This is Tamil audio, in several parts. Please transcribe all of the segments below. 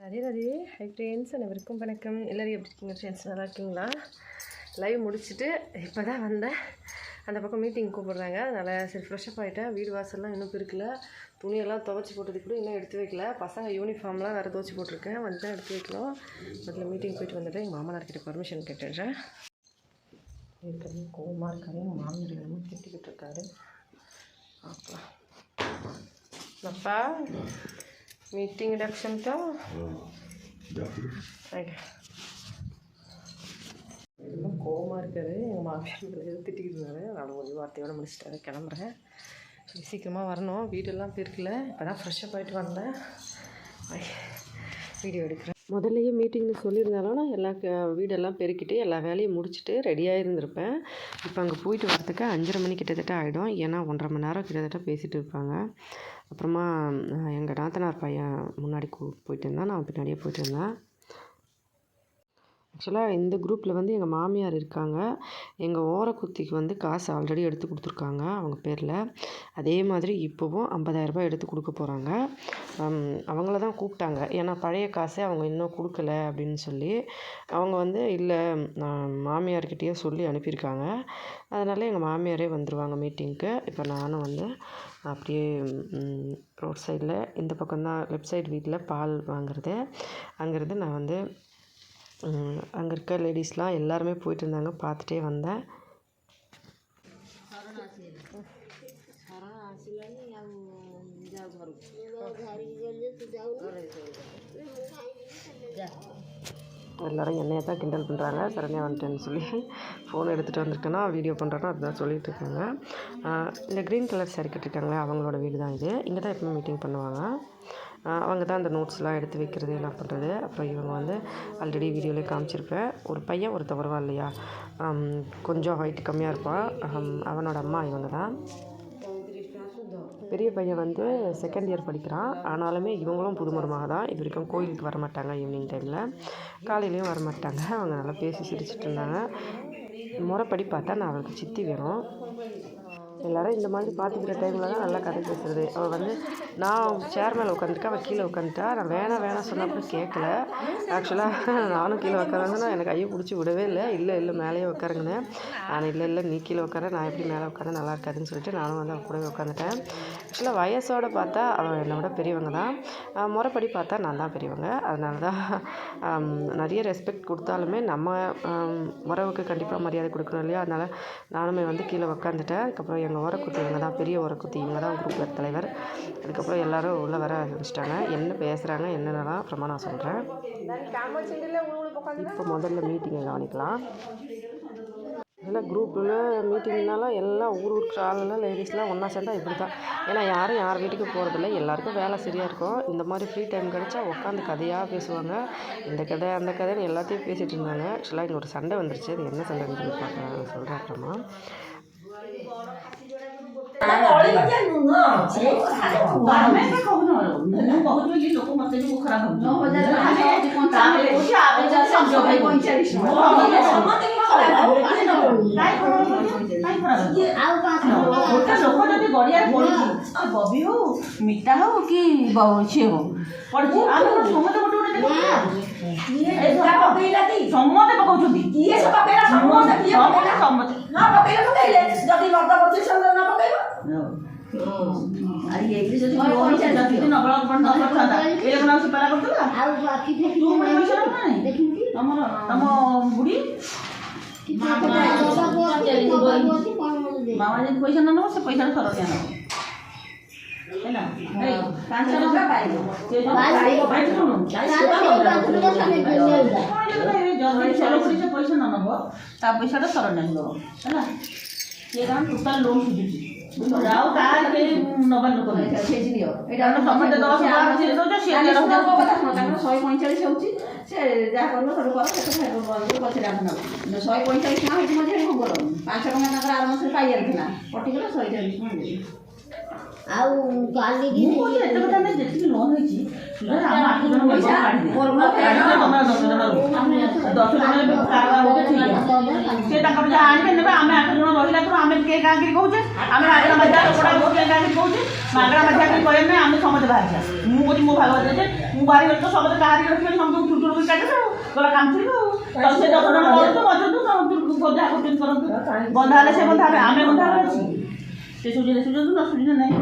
அதே ஹை ஃப்ரெண்ட்ஸ், அனைவருக்கும் வணக்கம். எல்லோரும் எப்படி இருக்கீங்க ஃப்ரெண்ட்ஸ்? நல்லா இருக்கீங்களா? லைவ் முடிச்சுட்டு இப்போ தான் வந்தேன். அந்த பக்கம் மீட்டிங் கூப்பிட்றாங்க, அதனால் சரி ஃப்ரெஷ்அப் ஆகிட்டேன். வீடு வாசல்லாம் இன்னும் பெருக்கல, துணியெல்லாம் துவைச்சி போட்டது கூட இன்னும் எடுத்து வைக்கல. பசங்க யூனிஃபார்ம்லாம் வேறு துவைச்சி போட்டிருக்கேன், வந்து தான் எடுத்து வைக்கணும். அதில் மீட்டிங் போயிட்டு வந்துட்டு எங்கள் மாமனார்கிட்ட பர்மிஷன் கேட்டுடுறேன். ஏற்கனவே கோவமாக இருக்காரு, எங்கள் மாமியார் எல்லாமே திட்டிக்கிட்டு இருக்காரு. அப்பா மீட்டிங் டாக்ஷன் தான் ரொம்ப கோவமாக இருக்காரு. எங்கள் மாமியார் திட்டிக்கிட்டு இருந்தாரு, நான் ஒரு வார்த்தையோடு முடிச்சுட்டாரு. கிளம்புறேன், சீக்கிரமாக வரணும். வீடெல்லாம் பெருக்கல, இப்போ தான் ஃப்ரெஷ்ஷப் ஆகிட்டு வந்தேன். வீடியோ எடுக்கிறேன். முதல்லையே மீட்டிங்னு சொல்லியிருந்தாலும் நான் வீடெல்லாம் பெருக்கிட்டு எல்லா வேலையும் முடிச்சுட்டு ரெடியாக இருந்திருப்பேன். இப்போ அங்கே போயிட்டு வரதுக்கு 5:30 மணி கிட்டத்தட்ட ஆகிடும். ஏன்னா 1.5 மணி நேரம் கிட்டத்தட்ட பேசிகிட்டு இருப்பாங்க. அப்புறமா எங்கள் நாத்தனார் பையன் முன்னாடி போயிட்டு இருந்தான், நான் பின்னாடியே போயிட்டு இருந்தேன். ஆக்சுவலாக இந்த குரூப்பில் வந்து எங்கள் மாமியார் இருக்காங்க. எங்கள் ஓரக்குத்திக்கு காசு ஆல்ரெடி எடுத்து கொடுத்துருக்காங்க அவங்க பேரில். அதே மாதிரி இப்போவும் 50,000 ரூபாய் எடுத்து கொடுக்க போகிறாங்க. அவங்கள தான் கூப்பிட்டாங்க, ஏன்னா பழைய காசை அவங்க இன்னும் கொடுக்கல அப்படின்னு சொல்லி. அவங்க இல்லை, மாமியார்கிட்டயே சொல்லி அனுப்பியிருக்காங்க. அதனால் எங்கள் மாமியாரே வந்துடுவாங்க மீட்டிங்க்கு. இப்போ நானும் அப்படியே ரோட் சைடில் இந்த பக்கம்தான் லெஃப்ட் சைடு வீட்டில் பால் வாங்குறது. அங்கேருந்து நான் அங்கே இருக்க லேடிஸ்லாம் எல்லாருமே போயிட்டு இருந்தாங்க, பார்த்துட்டே வந்தேன். எல்லோரும் என்னையை தான் கிண்டல் பண்ணுறாங்க, சரண்யா வந்துட்டேன்னு சொல்லி. ஃபோன் எடுத்துகிட்டு வந்திருக்கேன்னா வீடியோ பண்ணுறேன்னா அதுதான் சொல்லிகிட்டு இருக்காங்க. இந்த க்ரீன் கலர் சாரி கட்டிருக்காங்களே அவங்களோட வீடு தான் இது. இங்கே தான் எப்பவுமே மீட்டிங் பண்ணுவாங்க. அவங்க தான் அந்த நோட்ஸ்லாம் எடுத்து வைக்கிறது எல்லாம் பண்ணுறது. அப்புறம் இவங்க ஆல்ரெடி வீடியோவிலே காமிச்சிருப்பேன். ஒரு பையன் ஒருத்தன் வருவா இல்லையா, கொஞ்சம் ஹைட் கம்மியாக இருப்பான், அவனோட அம்மா இவங்க தான். பெரிய பையன் செகண்ட் இயர் படிக்கிறான். ஆனாலுமே இவங்களும் புது மருமக தான். இது வரைக்கும் கோயிலுக்கு வரமாட்டாங்க, ஈவினிங் டைமில் காலையிலையும் வரமாட்டாங்க. அவங்க நல்லா பேசி சிரிச்சிட்டு இருந்தாங்க. முறைப்படி பார்த்தா நான் அவளுக்கு சித்தி வேணும். எல்லோரும் இந்த மாதிரி பார்த்துக்கிற டைமில் தான் நல்லா கதை பேசுகிறது. அவள் நான் சேர் மேலே உட்காந்துருக்கேன், அவள் கீழே உட்காந்துட்டா. நான் வேணாம் சொன்னால் கூட கேட்கல. ஆக்சுவலாக நானும் கீழே உட்காரங்கன்னா எனக்கு கையை பிடிச்சி விடவே இல்லை மேலேயே உட்காருங்கண்ணே. நான் இல்லை நீ கீழே உட்கார, நான் எப்படி மேலே உட்கார நல்லா இருக்காதுன்னு சொல்லிட்டு நானும் அவள் கூடவே உட்காந்துட்டேன். ஆக்சுவலாக வயசோடு பார்த்தா அவள் என்னை விட பெரியவங்க தான். முறைப்படி பார்த்தா நான் தான் பெரியவங்க. அதனால தான் நிறைய ரெஸ்பெக்ட் கொடுத்தாலுமே நம்ம உறவுக்கு கண்டிப்பாக மரியாதை கொடுக்கணும் இல்லையா. அதனால் நானுமே கீழே உட்காந்துட்டேன். அதுக்கப்புறம் எங்கள் ஓரக்குத்தி இவங்க தான், பெரிய ஓரக்குத்தி இவங்க தான் குரூப்பில் தலைவர். அதுக்கப்புறம் எல்லோரும் உள்ளே வர ஆரம்பிச்சிட்டாங்க. என்ன பேசுகிறாங்க என்னென்னலாம் அப்புறமா நான் சொல்கிறேன். இப்போ முதல்ல மீட்டிங்கை கவனிக்கலாம். இதெல்லாம் குரூப்பில் மீட்டிங்னாலும் எல்லாம் ஊருக்கு ஆளுலாம் லேடிஸ்லாம் ஒன்றா சேர்ந்தால் இப்படி தான். ஏன்னா யாரும் யார் வீட்டுக்கு போகிறதில்ல, எல்லாேருக்கும் வேலை சரியாக இருக்கும். இந்த மாதிரி ஃப்ரீ டைம் கிடச்சா உட்காந்து கதையாக பேசுவாங்க. இந்த கதை அந்த கதைன்னு எல்லாத்தையும் பேசிகிட்டு இருந்தாங்க. ஆக்சுவலாக இங்கே ஒரு சண்டை வந்துருச்சு. அது என்ன சண்டைன்னு சொல்லி பார்க்குறேன், சொல்கிறேன் அப்புறமா. ମିଠା ହଉ କି ଝିଅ ହଉ ପଡ଼ିଛି, ଆମେ ସମସ୍ତେ ସମସ୍ତେ ପକଉଛନ୍ତି। ତମ ବୁଢ଼ୀ ମାମା ଯଦି ପଇସା ନ ନେବ ସେ ପଇସାଟା ସରକାର ନେବ ହେଲା। 500 ଟଙ୍କା ପାଇବ, ଯଦି ପଇସା ନ ନେବ ତା ପଇସାଟା ସରକାର ନେବ ହେଲା। ସିଏ କାରଣ ଟୋଟାଲ ଲୋନ୍ ସୁଝୁଛି। ଆଉ ତାର କେହି ନେବାର ଲୋକ ନାହିଁ, ସମସ୍ତେ 10 ଦଉଛ, ସିଏ 145 ହେଉଛି। ସେ ଯାହା କରିବ ସବୁ କର, କେତେ ପଛରେ ଆମେ ନେବ। 145 ଟଙ୍କା ହେଇଛି ମଝିରେ କ'ଣ କର, 5 ଟଙ୍କା ତାଙ୍କର ଆର ମାସରେ ପାଇବାର ଥିଲା, କଟିଗଲା 140 ଟଙ୍କା ଦେବି। ଆଉ କାଲି ଏତେ କଥା ଆମେ ଯେତିକି ଲୋନ୍ ହେଇଛି ଆମ 8 ଜଣ ପଇସା 10 ଜଣ ସେ ତାଙ୍କର ଯାହା ଆଣିବେ ନେବେ। ଆମେ 8 ଜଣ ରହିଲା ପରେ ଆମେ କିଏ କାହିଁକି କହୁଛେ, ଆମେ ମାଗଣା ମଜା କିଏ କାହିଁକି କହୁଛେ, ମାଗଣା ମଜା କିଏ କହିବେ ନାହିଁ। ଆମେ ସମସ୍ତେ ବାହାରିଛା। ମୁଁ କହୁଛି ମୋ ଭାଗ ଅଛି, ମୁଁ ବାରିଘର ତ ସମସ୍ତେ କାହାରି ରଖିବେ ସମସ୍ତଙ୍କୁ ଛୁଟ ଛୁଟ କାଟିବେ ଗଲା କାମୁଥିବ ଆଉ ସେ 10 ଜଣ କରୁଛୁ ମଜୁରୁ ଯାହା କରୁଛନ୍ତି କରନ୍ତୁ ବନ୍ଧା ହେଲେ ସେ ବନ୍ଧା ହେବେ ଆମେ ବନ୍ଧା ହେଲେ ଅଛି ସେ ସୁଝିଲେ ସୁଝନ୍ତୁ ନ ସୁଝିଲେ ନାହିଁ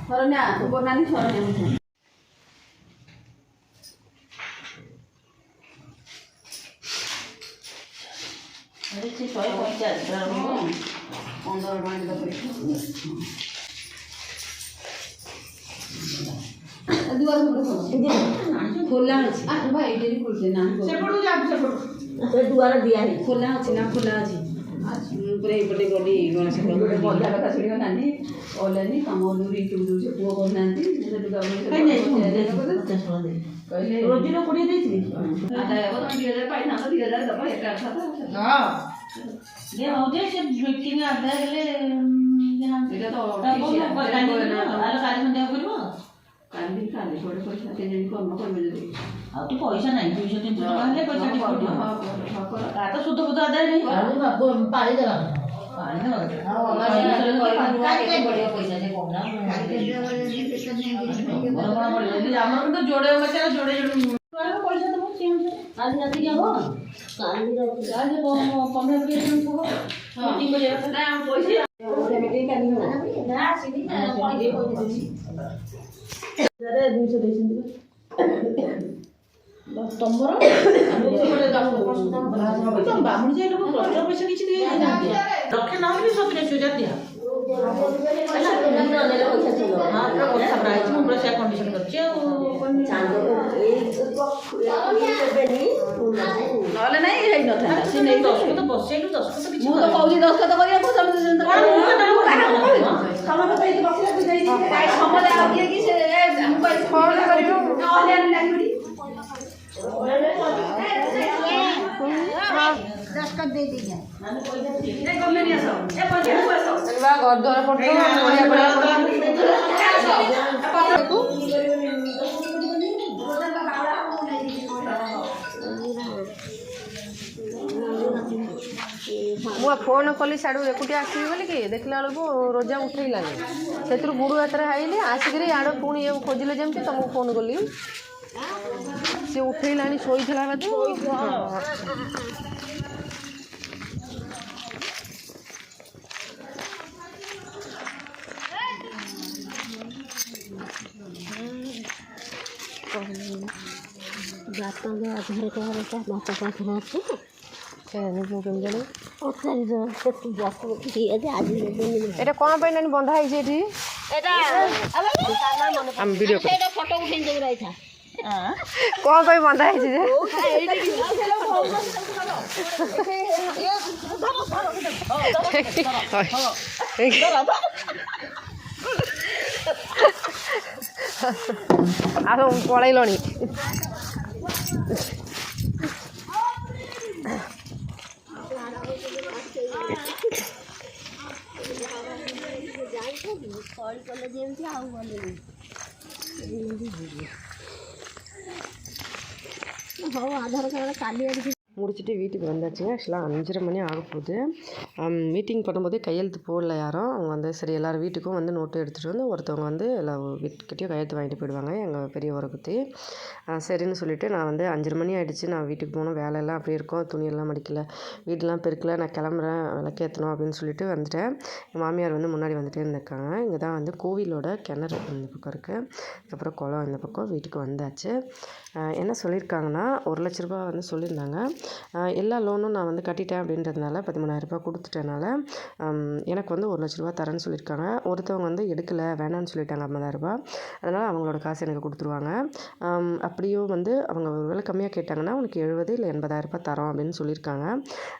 ଶରଣ୍ୟା ନାନୀ ଶରଣ୍ୟା ସେ 145 ଖୋଲା ଅଛି ସେ ଦୁଆର ଦିଆ ହେଇଛି ଖୋଲା ଅଛି ନା ଖୋଲା ଅଛି ପୁରା ଏପଟେ ଗଲି ଗଣେଶ ବନ୍ଧା କଥା ଶୁଣିବ ନାନୀ କହିଲେନି ତମ ୟୁଟ୍ୟୁବ ଦଉଛି ପୁଅ କରୁନାହାନ୍ତି କହିଲେ ରୋଜିର 20 ଦେଇଥିଲି 2000 ପାଇଥାନ୍ତ 2000 ଦେବ ଏକା କଥା ହଉଛି ସେ ମିଟିଂ ଆଦାୟ ହେଲେ ଏଇଟା ତ କାଲି ସନ୍ଧ୍ୟା କରିବ କାଲି ଗୋଟେ ପଇସା ସେ ଯେମିତି କର୍ମ କରିବେ ଯଦି ଆଉ ତୁ ପଇସା ନାହିଁ 200 300 ଟଙ୍କା ହେଲେ ପଇସା ତ ସୁଧ ବୁଧ ଆଦାୟ ନାହିଁ ପାଳି ଦେବା ଆମର ତ ଯୋଡ଼େ ପଇସା ଯୋଡ଼େ ପଇସା ଦେବ କାଲି ରାତିକି ହବ କାଲି 200 ଦେଇଛନ୍ତି ତମର ବାମୁଣି ଯାଇ ଲୋକ ପ୍ରଚୁର ପଇସା କିଛି ଦେଇନାହାନ୍ତି ଲକ୍ଷେ ନହେଲେ ବି 70,000 ଦିଆ ମୁଁ ପୁରା କଣ୍ଡିସନ କରିଛି ଆଉ ନହେଲେ ନାଇଁ ହେଇନଥାନ୍ତା ସେ ନେଇ ଦଶକତ ବସେଇଲୁ ଦଶକତ କିଛି ମୁଁ ତ କହୁଛି ଦଶକତ କରିବାକୁ ମୁଁ ଫୋନ୍ କଲି ସିଆଡ଼ୁ ଏକୁଟିଆ ଆସିବି ବୋଲିକି ଦେଖିଲା ବେଳକୁ ରୋଜା ଉଠେଇଲାନି ସେଥିରୁ ବୁଢ଼ୁ ହାତରେ ଆଇଲି ଆସିକିରି ଆଡ଼େ ପୁଣି ଇଏ ଖୋଜିଲେ ଯେମିତି ତମକୁ ଫୋନ୍ କଲି ସେ ଉଠେଇଲାଣି ଶୋଇଥିଲା ବୋଧେ এটা କ'ଣ ପାଇଁ ନାନୀ ବନ୍ଧା ହେଇଛି ଏଠି ଆମେ ଭିଡ଼ିଓ ଫଟୋ ଉଠେଇ ଦେବି ରହିଥା କ'ଣ ପାଇଁ ବନ୍ଧା ହେଇଛି ଯେ ଆଉ ପଳେଇଲଣି ஆதார் கார்டு காலி அடிச்சு முடிச்சுட்டு வீட்டுக்கு வந்தாச்சுங்க. ஆக்சுவலாக 5:30 மணி ஆக போகுது. மீட்டிங் பண்ணும்போது கையெழுத்து போடல யாரும். அவங்க வந்து சரி எல்லோரும் வீட்டுக்கும் வந்து நோட்டு எடுத்துகிட்டு வந்து ஒருத்தவங்க வந்து எல்லா வீட்டுக்கிட்டையும் கையெழுத்து வாங்கிட்டு போயிடுவாங்க எங்கள் பெரியவரை பற்றி. சரின்னு சொல்லிவிட்டு நான் வந்து 5:30 மணி ஆகிடுச்சு. நான் வீட்டுக்கு போகணும், வேலையெல்லாம் அப்படியே இருக்கும், துணியெல்லாம் மடிக்கல, வீடெல்லாம் பெருக்கல, நான் கிளம்புறேன், விளக்கேற்றணும் அப்படின்னு சொல்லிட்டு வந்துட்டேன். எங்கள் மாமியார் வந்து முன்னாடி வந்துகிட்டே இருந்திருக்காங்க. இங்கே தான் வந்து கோவிலோட கிணறு இந்த பக்கம் இருக்குது, அதுக்கப்புறம் குளம் இந்த பக்கம். வீட்டுக்கு வந்தாச்சு. என்ன சொல்லியிருக்காங்கன்னா 1 லட்ச ரூபா வந்து சொல்லியிருந்தாங்க. எல்லா லோனும் நான் வந்து கட்டிட்டேன் அப்படின்றதுனால 13,000 ரூபா கொடுத்துட்டனால எனக்கு வந்து 1 லட்ச ரூபா தரேன்னு சொல்லியிருக்காங்க. ஒருத்தவங்க வந்து எடுக்கலை, வேணான்னு சொல்லிட்டாங்க 50,000 ரூபா. அதனால் அவங்களோட காசு எனக்கு கொடுத்துருவாங்க. அப்படியும் வந்து அவங்க ஒரு வேளை கம்மியாக கேட்டாங்கன்னா உனக்கு 70 இல்லை 80,000 ரூபா தரோம் அப்படின்னு சொல்லியிருக்காங்க.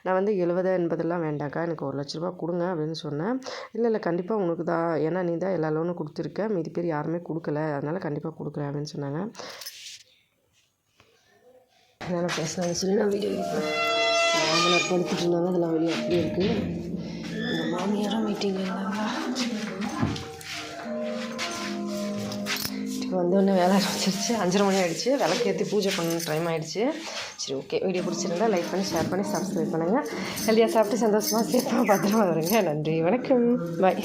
நான் வந்து 70 80 வேண்டாக்கா, எனக்கு 1 லட்ச ரூபா கொடுங்க அப்படின்னு சொன்னேன். இல்லை கண்டிப்பாக உனக்கு தான், ஏன்னா நீ தான் எல்லா லோனும் கொடுத்துருக்க, மீதி பேர் யாருமே கொடுக்கல, அதனால் கண்டிப்பாக கொடுக்குறேன் அப்படின்னு சொன்னாங்க. அதனால் பேசினாங்க சொல்லி நான் வீடியோ எடுப்பேன். மாமனார் படுத்துட்டு இருந்தாங்க, அதெல்லாம் வெளியே அப்படியே இருக்குது. எங்கள் மாமியாரும் மீட்டிங் இருந்தாங்களா, இப்போ வந்தோடனே வேலை ஆரம்பிச்சிருச்சு. 5:30 மணி ஆகிடுச்சு. விளக்கேற்றி பூஜை பண்ண டைம் ஆகிடுச்சு. சரி ஓகே, வீடியோ பிடிச்சிருந்தா லைக் பண்ணி ஷேர் பண்ணி சப்ஸ்கிரைப் பண்ணுங்கள். ஹெல்தியாக சாப்பிட்டு சந்தோஷமாக சேஃபாக பத்திரமா வருங்க. நன்றி, வணக்கம், பாய்.